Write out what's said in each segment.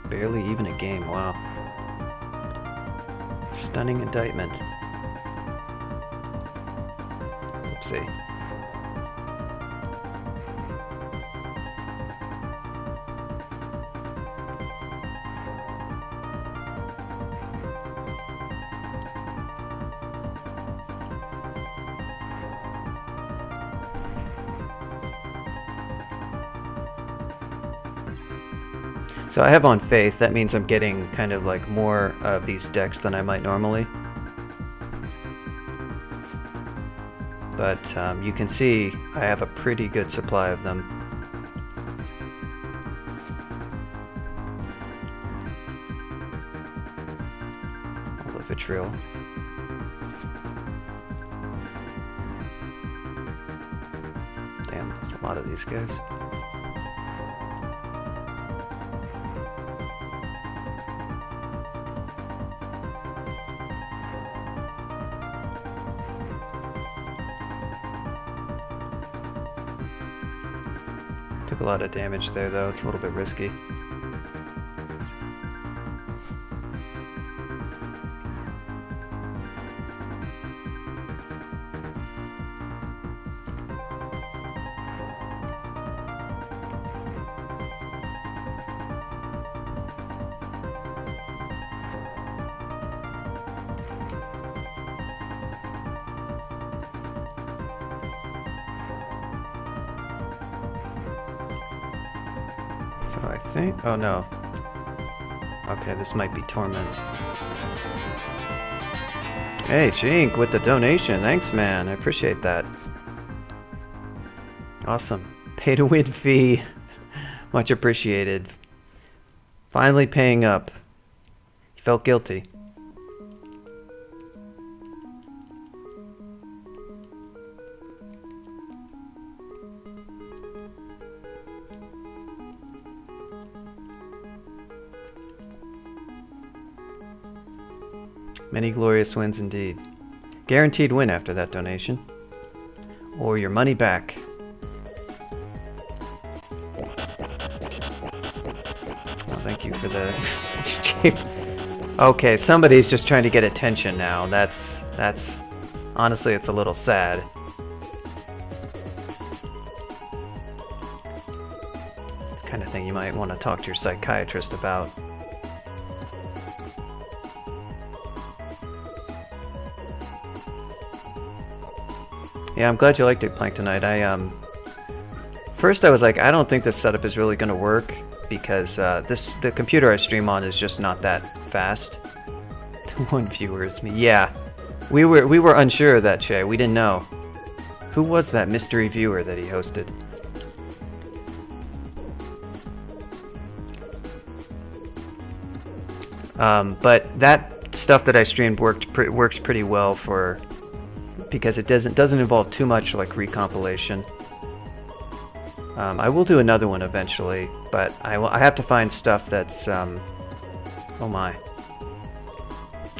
Barely even a game, wow. Stunning indictment. Oopsie. So I have on Faith, that means I'm getting kind of like more of these decks than I might normally. But you can see I have a pretty good supply of them. All the vitriol. Damn, there's a lot of these guys. Took a lot of damage there though, it's a little bit risky. So I think, oh no. Okay, this might be Torment. Hey, Jink with the donation. Thanks, man. I appreciate that. Awesome. Pay to win fee. Much appreciated. Finally paying up. He felt guilty. Many glorious wins indeed. Guaranteed win after that donation. Or your money back. Oh, thank you for the... Okay, somebody's just trying to get attention now. That's... Honestly, it's a little sad. Kind of thing you might want to talk to your psychiatrist about. Yeah, I'm glad you liked it, Planktonite. First I was like, I don't think this setup is really going to work because the computer I stream on is just not that fast. One viewer is me. Yeah, we were unsure of that, Che. We didn't know. Who was that mystery viewer that he hosted? But that stuff that I streamed works pretty well for. Because it doesn't involve too much like recompilation. I will do another one eventually, but I have to find stuff that's oh my.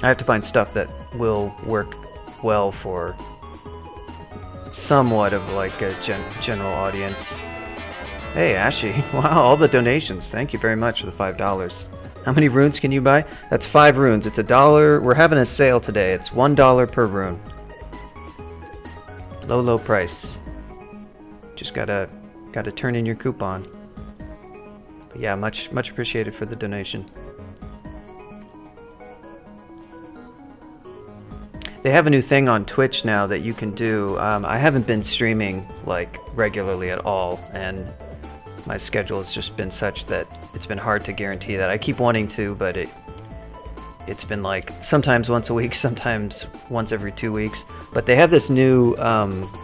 I have to find stuff that will work well for somewhat of like a general audience. Hey Ashy, wow, all the donations. Thank you very much for the $5. How many runes can you buy? That's 5 runes. It's $1. We're having a sale today. It's $1 per rune. Low price. Just gotta turn in your coupon. But yeah, much appreciated for the donation. They have a new thing on Twitch now that you can do. I haven't been streaming like regularly at all, and my schedule has just been such that it's been hard to guarantee that. I keep wanting to, but it's been like sometimes once a week, sometimes once every 2 weeks. But they have this new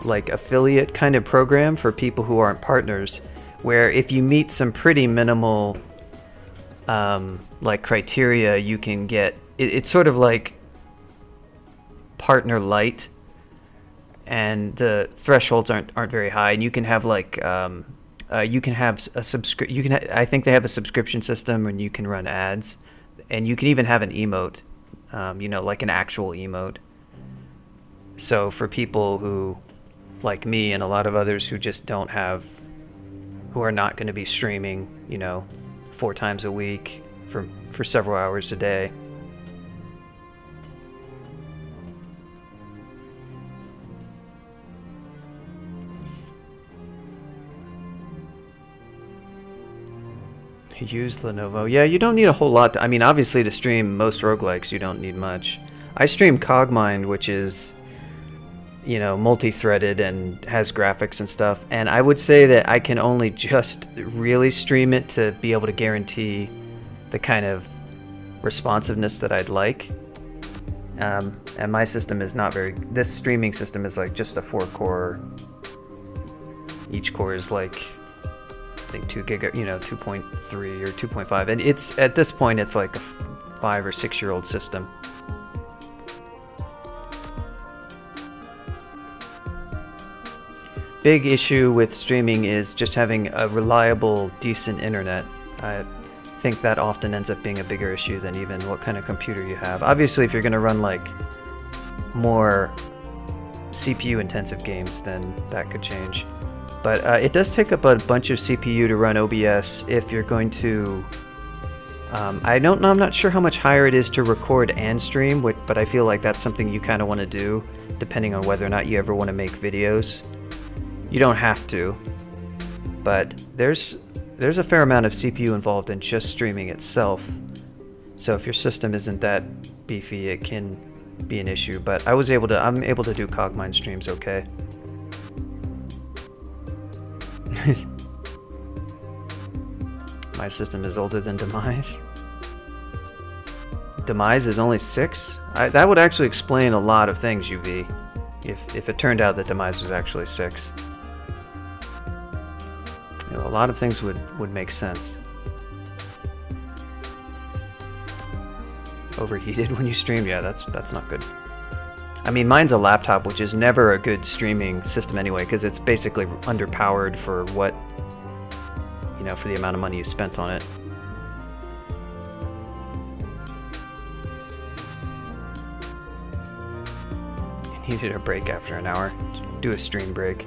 like affiliate kind of program for people who aren't partners, where if you meet some pretty minimal like criteria, you can get it's sort of like partner light, and the thresholds aren't very high, and you can have like you can have a I think they have a subscription system, and you can run ads, and you can even have an emote, you know, like an actual emote. So for people who, like me and a lot of others who just who are not going to be streaming, you know, 4 times a week, for several hours a day. Use Lenovo. Yeah, you don't need a whole lot. I mean, obviously to stream most roguelikes, you don't need much. I stream Cogmind, which is, you know, multi-threaded and has graphics and stuff. And I would say that I can only just really stream it to be able to guarantee the kind of responsiveness that I'd like. And my system is not very... This streaming system is like just a 4-core. Each core is like... I think 2 gig, you know, 2.3 or 2.5, and it's at this point it's like a 5 or 6 year old system. Big issue with streaming is just having a reliable, decent internet. I think that often ends up being a bigger issue than even what kind of computer you have. Obviously, if you're going to run like more CPU intensive games, then that could change. But it does take up a bunch of CPU to run OBS if you're going to... I'm not sure how much higher it is to record and stream, but I feel like that's something you kind of want to do, depending on whether or not you ever want to make videos. You don't have to, but there's a fair amount of CPU involved in just streaming itself. So if your system isn't that beefy, it can be an issue. But I'm able to do Cogmind streams okay. My system is older than Demise. Demise is only 6? That would actually explain a lot of things, UV, if it turned out that Demise was actually 6. You know, a lot of things would make sense. Overheated when you stream? Yeah, that's not good. I mean, mine's a laptop, which is never a good streaming system anyway, because it's basically underpowered for what, you know, for the amount of money you spent on it. I needed a break after an hour. Do a stream break.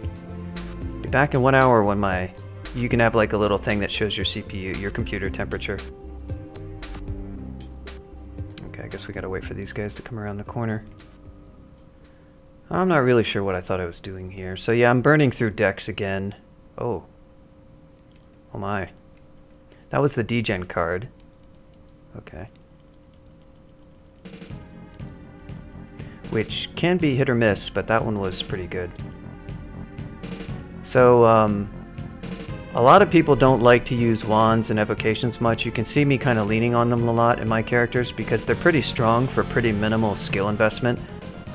Be back in 1 hour when you can have like a little thing that shows your CPU, your computer temperature. Okay, I guess we gotta wait for these guys to come around the corner. I'm not really sure what I thought I was doing here. So yeah, I'm burning through decks again. Oh. Oh my. That was the degen card. Okay. Which can be hit or miss, but that one was pretty good. So, a lot of people don't like to use wands and evocations much. You can see me kind of leaning on them a lot in my characters because they're pretty strong for pretty minimal skill investment.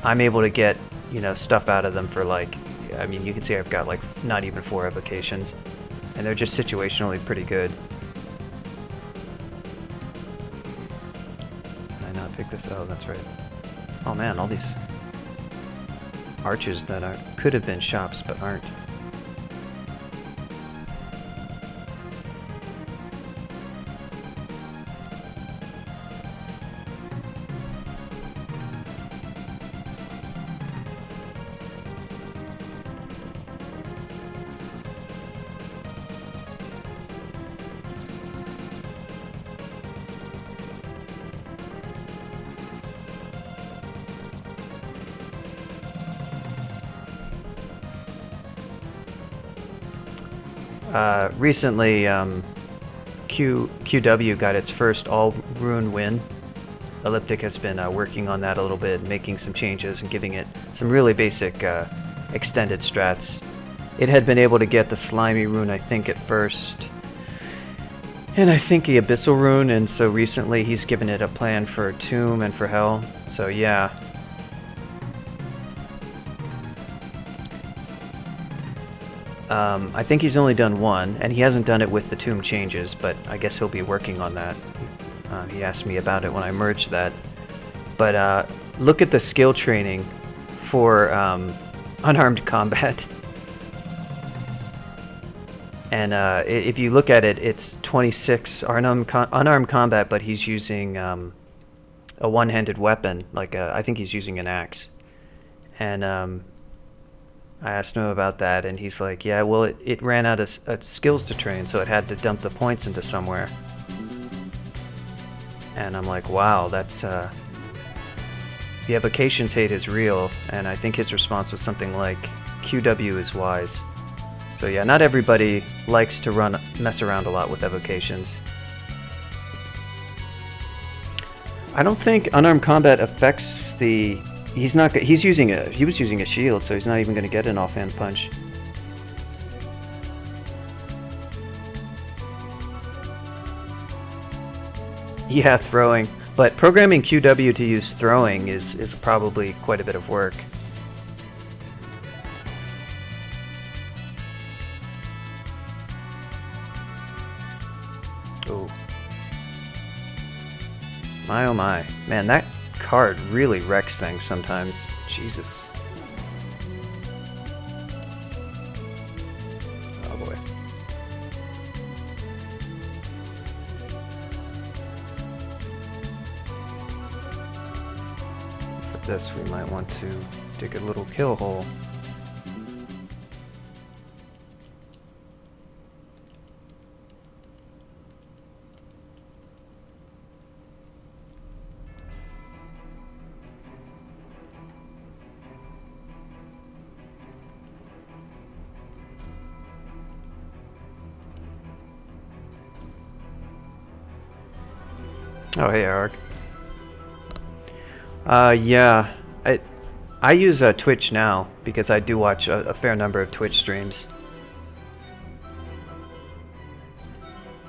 I'm able to get, you know, stuff out of them for like, I mean, you can see I've got like not even 4 evocations, and they're just situationally pretty good. Can I not pick this? Oh, that's right. Oh man, all these arches that could have been shops but aren't. Recently, QW got its first all-rune win. Elliptic has been working on that a little bit, making some changes and giving it some really basic extended strats. It had been able to get the slimy rune, I think, at first, and I think the abyssal rune, and so recently he's given it a plan for tomb and for hell. So yeah. I think he's only done 1, and he hasn't done it with the tomb changes, but I guess he'll be working on that. He asked me about it when I merged that. But look at the skill training for unarmed combat. And if you look at it, it's 26 unarmed combat, but he's using a one-handed weapon, like I think he's using an axe. And I asked him about that, and he's like, yeah, well, it ran out of skills to train, so it had to dump the points into somewhere. And I'm like, wow, that's the evocations hate is real, and I think his response was something like, QW is wise. So yeah, not everybody likes to mess around a lot with evocations. I don't think unarmed combat affects the... he was using a shield, so he's not even going to get an offhand punch. Yeah, throwing. But programming QW to use throwing is probably quite a bit of work. Oh. My oh my. Man, that card really wrecks things sometimes. Jesus. Oh boy. For this, we might want to dig a little kill hole. Oh, hey, Arg. Yeah. I use Twitch now because I do watch a fair number of Twitch streams.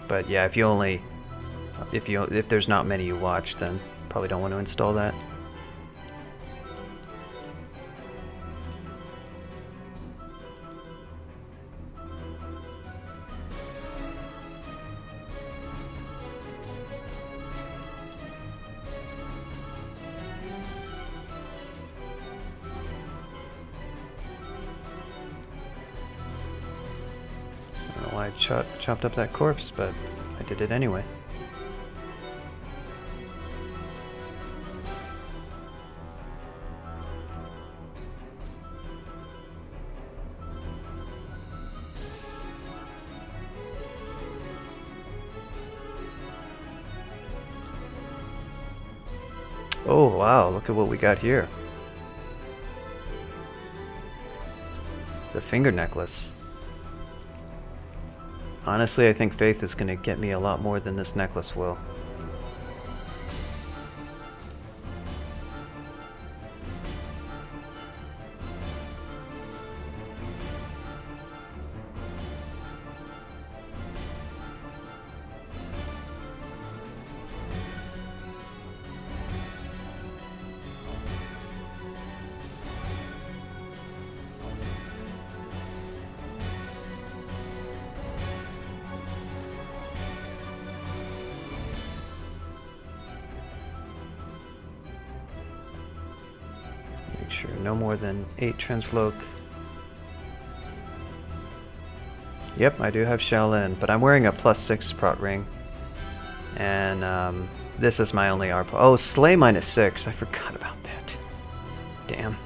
But yeah, if there's not many you watch, then probably don't want to install that. I chopped up that corpse, but I did it anyway. Oh wow, look at what we got here. The finger necklace. Honestly, I think Faith is going to get me a lot more than this necklace will. Sure, no more than 8 transloc. Yep, I do have Shaolin, but I'm wearing a +6 prot ring. And this is my only R. Oh, Slay -6. I forgot about that. Damn.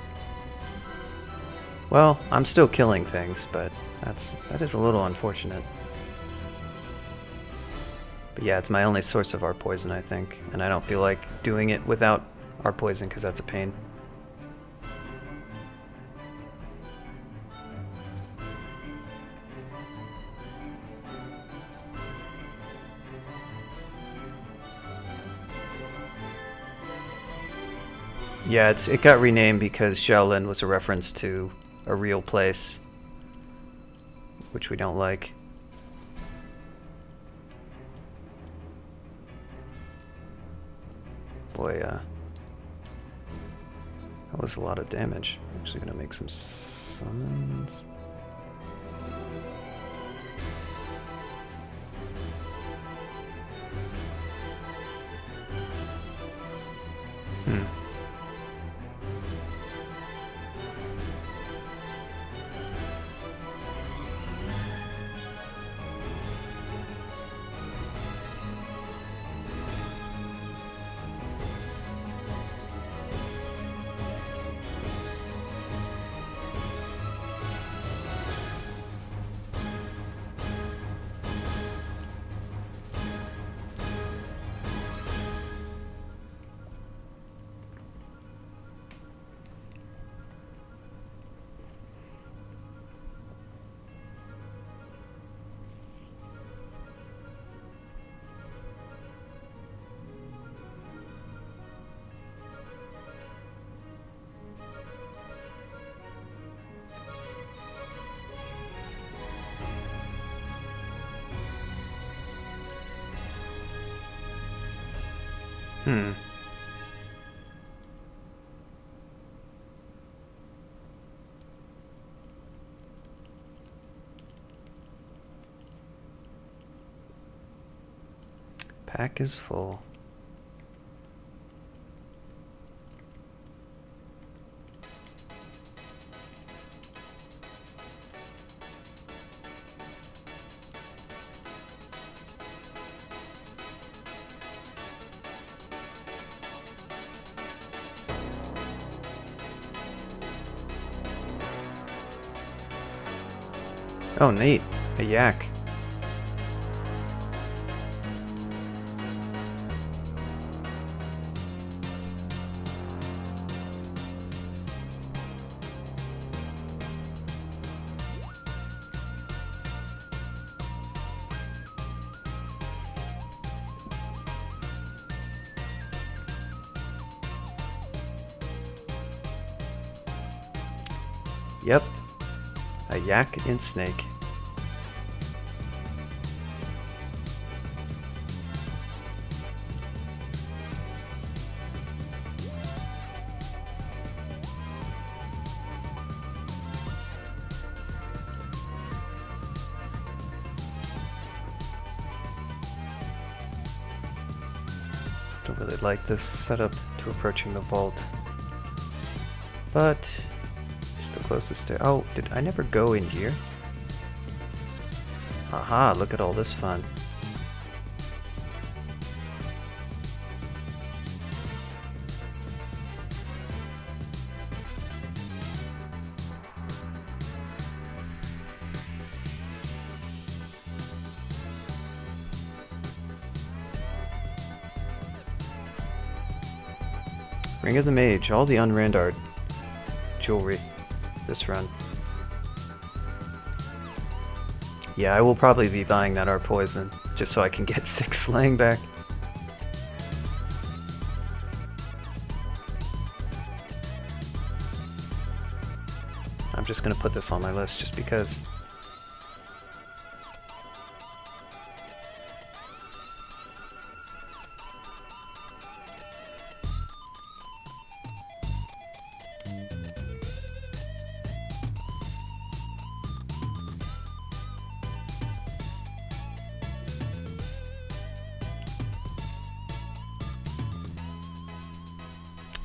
Well, I'm still killing things, but that is a little unfortunate. But yeah, it's my only source of R poison, I think, and I don't feel like doing it without R poison because that's a pain. Yeah, it got renamed because Shaolin was a reference to a real place, which we don't like. Boy, that was a lot of damage. I'm actually gonna make some summons. Hmm. Pack is full. Oh, neat. A yak. Yep. A yak and snake. Don't really like this setup to approaching the vault. But it's the closest to... Oh, did I never go in here? Aha, look at all this fun. Ring of the Mage, all the unrendered jewelry this run. Yeah, I will probably be buying that art poison just so I can get 6 slaying back. I'm just gonna put this on my list just because.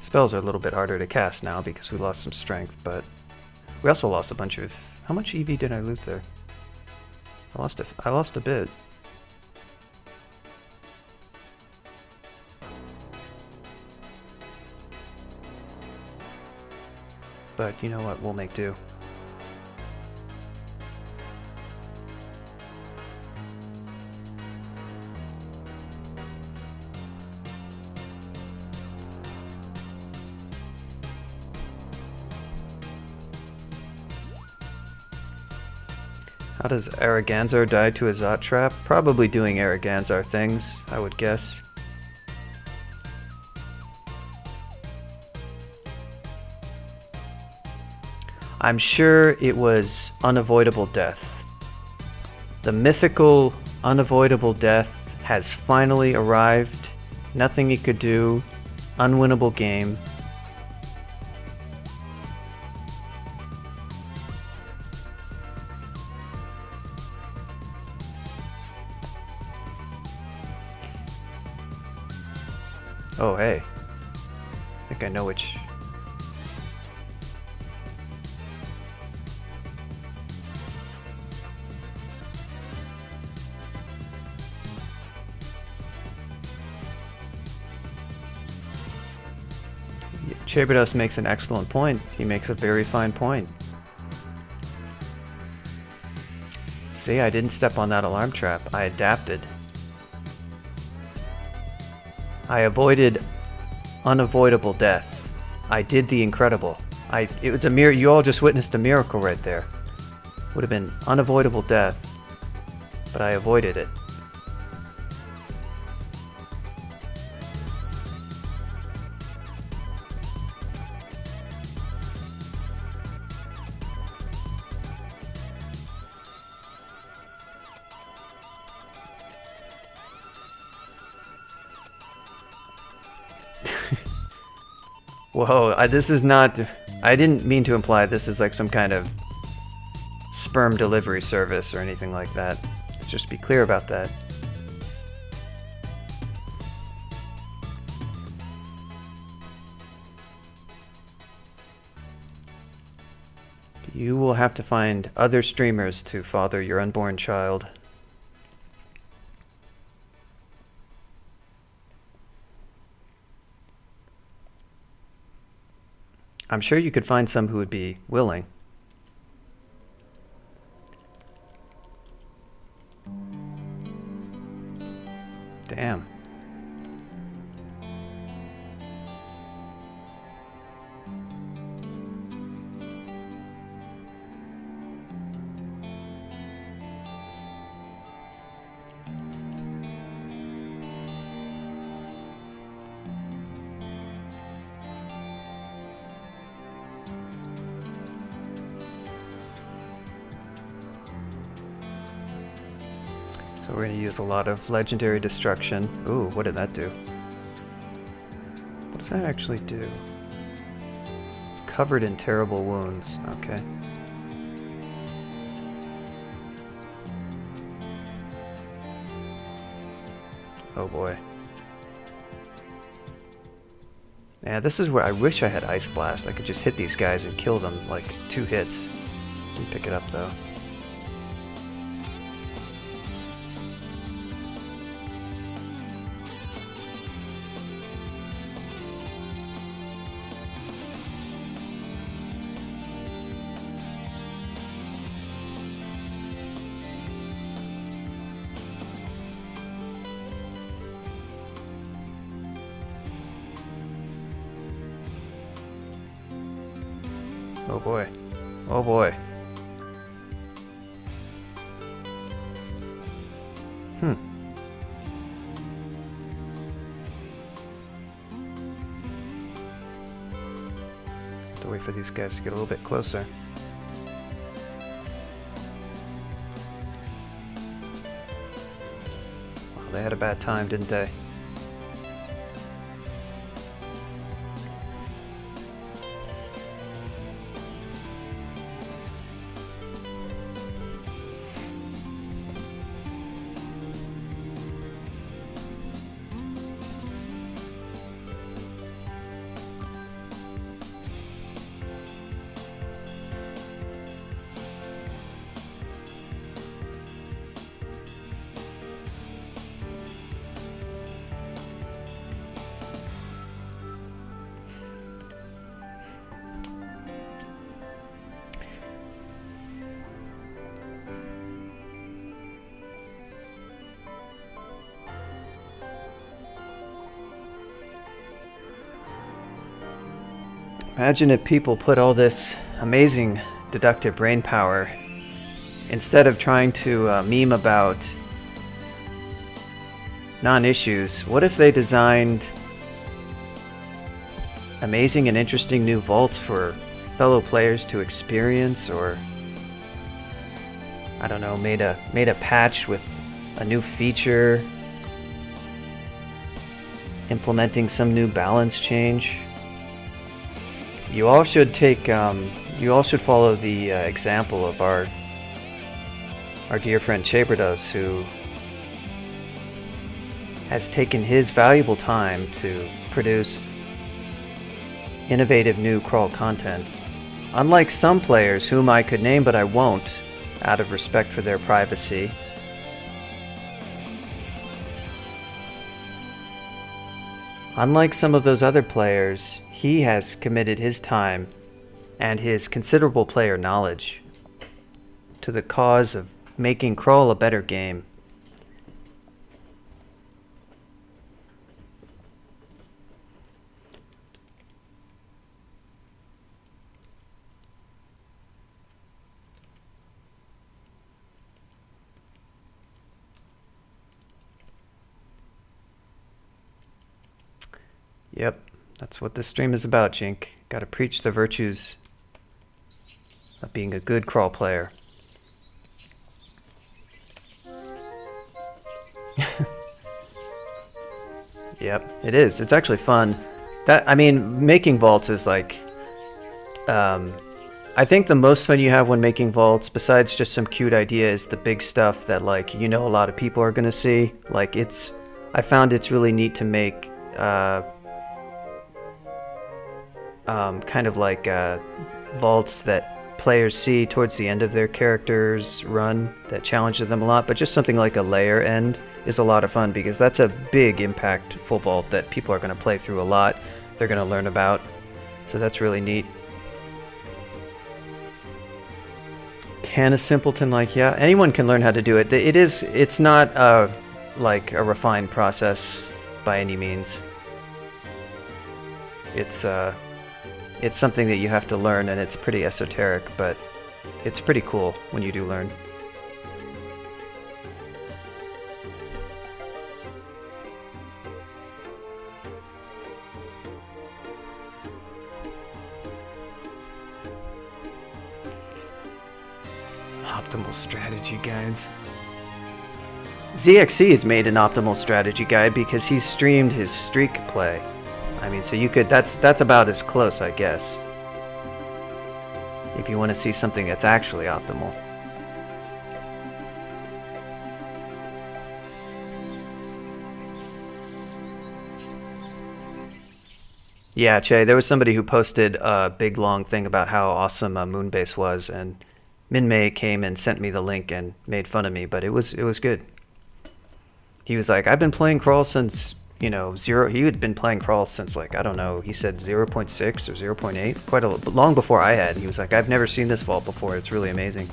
Spells are a little bit harder to cast now because we lost some strength, but we also lost a bunch of... How much EV did I lose there? I lost a bit. But you know what? We'll make do. How does Araganzar die to a Zot trap? Probably doing Araganzar things, I would guess. I'm sure it was unavoidable death. The mythical unavoidable death has finally arrived. Nothing he could do. Unwinnable game. Oh, hey. I think I know which... Chabidos makes an excellent point. He makes a very fine point. See, I didn't step on that alarm trap. I adapted. I avoided unavoidable death. I did the incredible. It was a miracle. You all just witnessed a miracle right there. Would have been unavoidable death, but I avoided it. Whoa, this is not... I didn't mean to imply this is like some kind of sperm delivery service or anything like that. Let's just be clear about that. You will have to find other streamers to father your unborn child. I'm sure you could find some who would be willing. Damn. So we're going to use a lot of legendary destruction. Ooh, what did that do? What does that actually do? Covered in terrible wounds. Okay. Oh boy. Yeah, this is where I wish I had Ice Blast. I could just hit these guys and kill them like 2 hits. Didn't pick it up though. Oh boy. Oh boy. Hmm. Have to wait for these guys to get a little bit closer. Well, they had a bad time, didn't they? Imagine if people put all this amazing deductive brain power, instead of trying to meme about non-issues, what if they designed amazing and interesting new vaults for fellow players to experience, or I don't know, made a patch with a new feature, implementing some new balance change? You all should take. You all should follow the example of our dear friend Shaberdos, who has taken his valuable time to produce innovative new crawl content. Unlike some players whom I could name but I won't, out of respect for their privacy. Unlike some of those other players, he has committed his time and his considerable player knowledge to the cause of making Crawl a better game. Yep. That's what this stream is about, Jink. Gotta preach the virtues of being a good crawl player. Yep, it is. It's actually fun. That, I mean, making vaults is like, I think the most fun you have when making vaults, besides just some cute idea, is the big stuff that like a lot of people are gonna see. Like I found it's really neat to make kind of like vaults that players see towards the end of their character's run that challenges them a lot. But just something like a layer end is a lot of fun because that's a big impactful vault that people are gonna play through a lot. They're gonna learn about, so that's really neat. Can a simpleton yeah, anyone can learn how to do it. It's not like a refined process by any means. It's something that you have to learn, and it's pretty esoteric, but it's pretty cool when you do learn. Optimal strategy guides. ZXC has made an optimal strategy guide because he streamed his streak play. I mean, so you could, that's about as close, I guess. If you want to see something that's actually optimal. Yeah, Che, there was somebody who posted a big long thing about how awesome Moonbase was, and Minmay came and sent me the link and made fun of me, but it was good. He was like, I've been playing Crawl since, zero. He had been playing Crawl since like, I don't know, he said 0.6 or 0.8, quite long before I had. He was like, I've never seen this vault before. It's really amazing.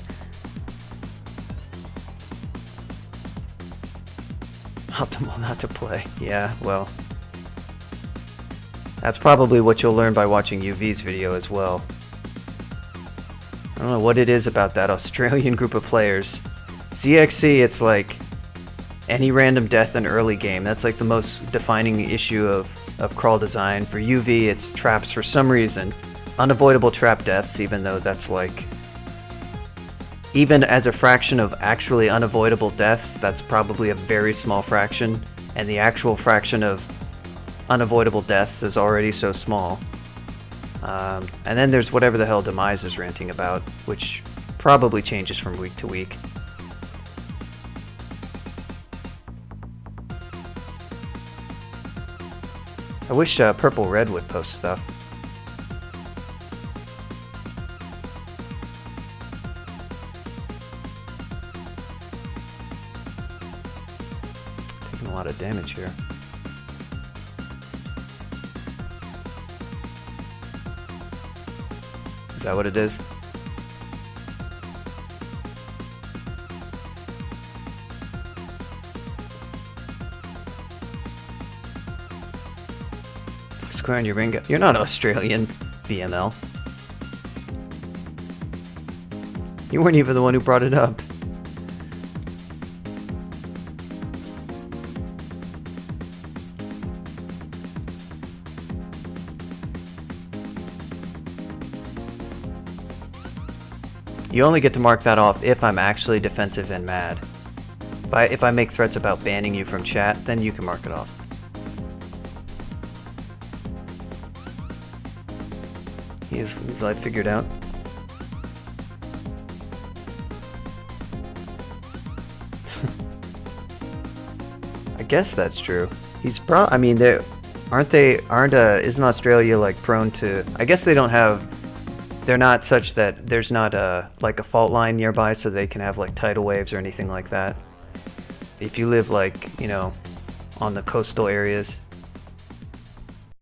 Optimal not to play. Yeah, well, that's probably what you'll learn by watching UV's video as well. I don't know what it is about that Australian group of players. ZXC, it's like any random death in early game. That's like the most defining issue of crawl design. For UV, it's traps for some reason. Unavoidable trap deaths, even though that's like... Even as a fraction of actually unavoidable deaths, that's probably a very small fraction. And the actual fraction of unavoidable deaths is already so small. And then there's whatever the hell Demise is ranting about, which probably changes from week to week. I wish Purple Red would post stuff. Taking a lot of damage here. Is that what it is? Square on your ring. You're not Australian, BML. You weren't even the one who brought it up. You only get to mark that off if I'm actually defensive and mad. If I make threats about banning you from chat, then you can mark it off. He's life figured out. I guess that's true. I mean, isn't Australia like prone to? I guess they don't have. They're not such that there's not like a fault line nearby, so they can have like tidal waves or anything like that. If you live like on the coastal areas.